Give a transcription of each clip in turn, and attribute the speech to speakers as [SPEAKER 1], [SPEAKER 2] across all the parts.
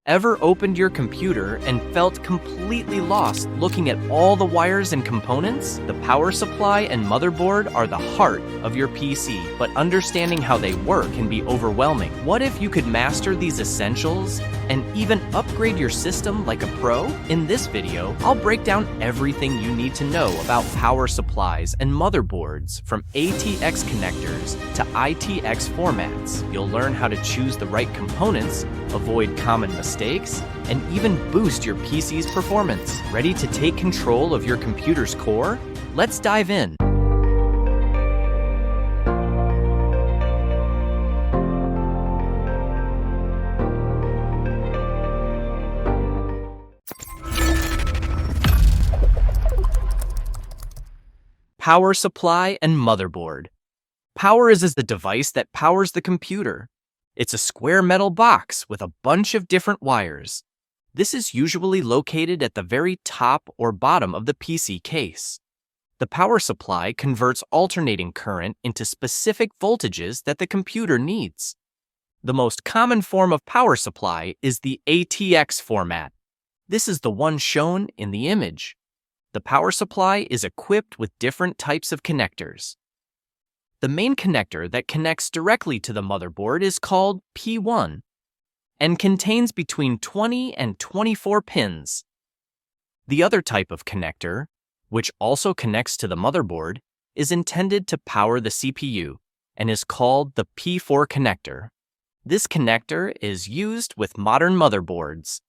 [SPEAKER 1] Ever opened your computer and felt completely lost looking at all the wires and components? The power supply and motherboard are the heart of your PC, but understanding how they work can be overwhelming. What if you could master these essentials and even upgrade your system like a pro? In this video, I'll break down everything you need to know about power supplies and motherboards, from ATX connectors to ITX formats. You'll learn how to choose the right components, avoid common mistakes, and even boost your PC's performance. Ready to take control of your computer's core? Let's dive in. Power supply and motherboard. Power is the device that powers the computer. It's a square metal box with a bunch of different wires. This is usually located at the very top or bottom of the PC case. The power supply converts alternating current into specific voltages that the computer needs. The most common form of power supply is the ATX format. This is the one shown in the image. The power supply is equipped with different types of connectors. The main connector that connects directly to the motherboard is called P1 and contains between 20 and 24 pins. The other type of connector, which also connects to the motherboard, is intended to power the CPU and is called the P4 connector. This connector is used with modern motherboards.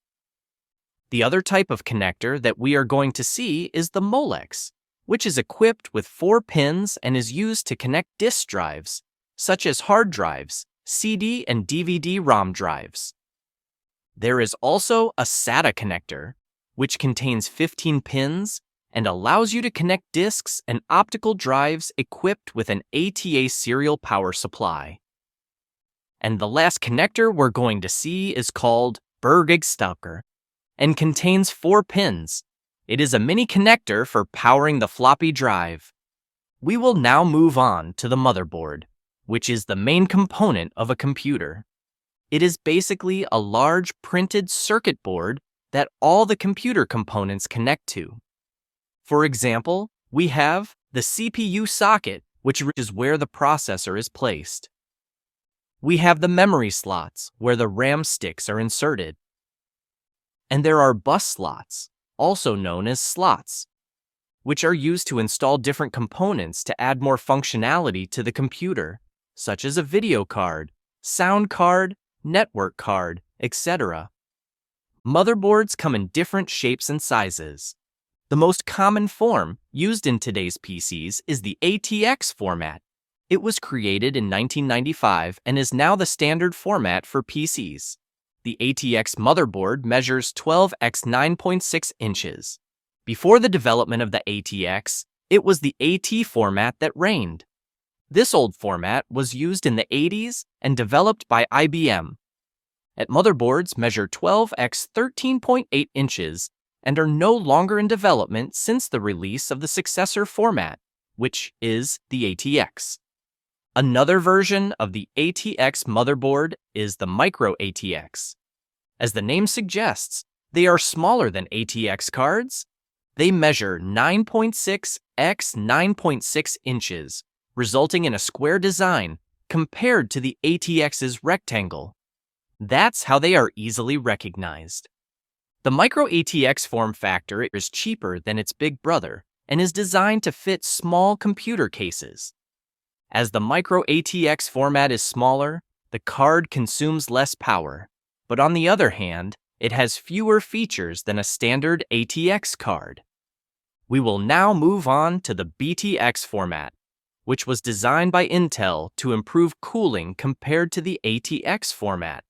[SPEAKER 1] The other type of connector that we are going to see is the Molex, which is equipped with 4 pins and is used to connect disk drives, such as hard drives, CD and DVD-ROM drives. There is also a SATA connector, which contains 15 pins and allows you to connect disks and optical drives equipped with an ATA serial power supply. And the last connector we're going to see is called Bergigstacker and contains 4 pins. It is a mini connector for powering the floppy drive. We will now move on to the motherboard, which is the main component of a computer. It is basically a large printed circuit board that all the computer components connect to. For example, we have the CPU socket, which is where the processor is placed. We have the memory slots, where the RAM sticks are inserted. And there are bus slots, also known as slots, which are used to install different components to add more functionality to the computer, such as a video card, sound card, network card, etc. Motherboards come in different shapes and sizes. The most common form used in today's PCs is the ATX format. It was created in 1995 and is now the standard format for PCs. The ATX motherboard measures 12 x 9.6 inches. Before the development of the ATX, it was the AT format that reigned. This old format was used in the 80s and developed by IBM. Motherboards measure 12 x 13.8 inches and are no longer in development since the release of the successor format, which is the ATX. Another version of the ATX motherboard is the Micro ATX. As the name suggests, they are smaller than ATX cards. They measure 9.6 x 9.6 inches, resulting in a square design compared to the ATX's rectangle. That's how they are easily recognized. The Micro ATX form factor is cheaper than its big brother and is designed to fit small computer cases. As the Micro ATX format is smaller, the card consumes less power, but on the other hand, it has fewer features than a standard ATX card. We will now move on to the BTX format, which was designed by Intel to improve cooling compared to the ATX format.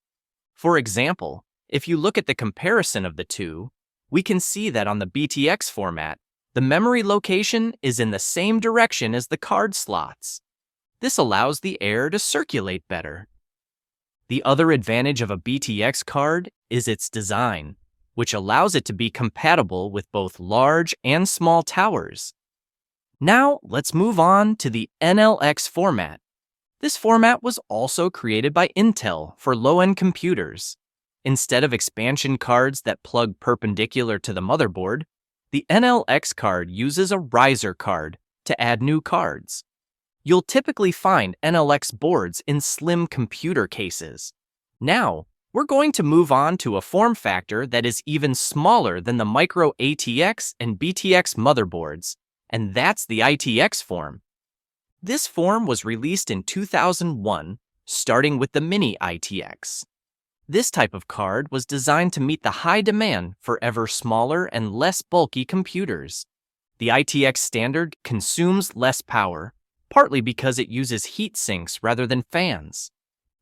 [SPEAKER 1] For example, if you look at the comparison of the two, we can see that on the BTX format, the memory location is in the same direction as the card slots. This allows the air to circulate better. The other advantage of a BTX card is its design, which allows it to be compatible with both large and small towers. Now, let's move on to the NLX format. This format was also created by Intel for low-end computers. Instead of expansion cards that plug perpendicular to the motherboard, the NLX card uses a riser card to add new cards. You'll typically find NLX boards in slim computer cases. Now, we're going to move on to a form factor that is even smaller than the micro ATX and BTX motherboards, and that's the ITX form. This form was released in 2001, starting with the mini ITX. This type of card was designed to meet the high demand for ever smaller and less bulky computers. The ITX standard consumes less power, partly because it uses heat sinks rather than fans.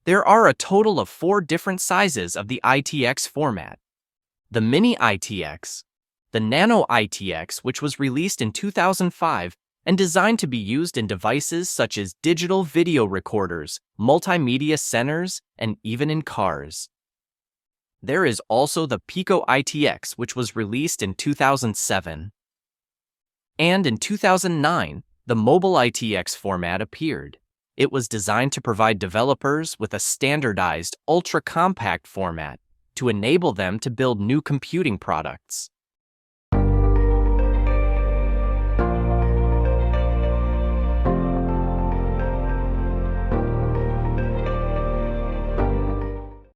[SPEAKER 1] There are a total of 4 different sizes of the ITX format. The Mini ITX, the Nano ITX, which was released in 2005 and designed to be used in devices such as digital video recorders, multimedia centers, and even in cars. There is also the Pico ITX, which was released in 2007. And in 2009, the Mobile ITX format appeared. It was designed to provide developers with a standardized, ultra-compact format to enable them to build new computing products.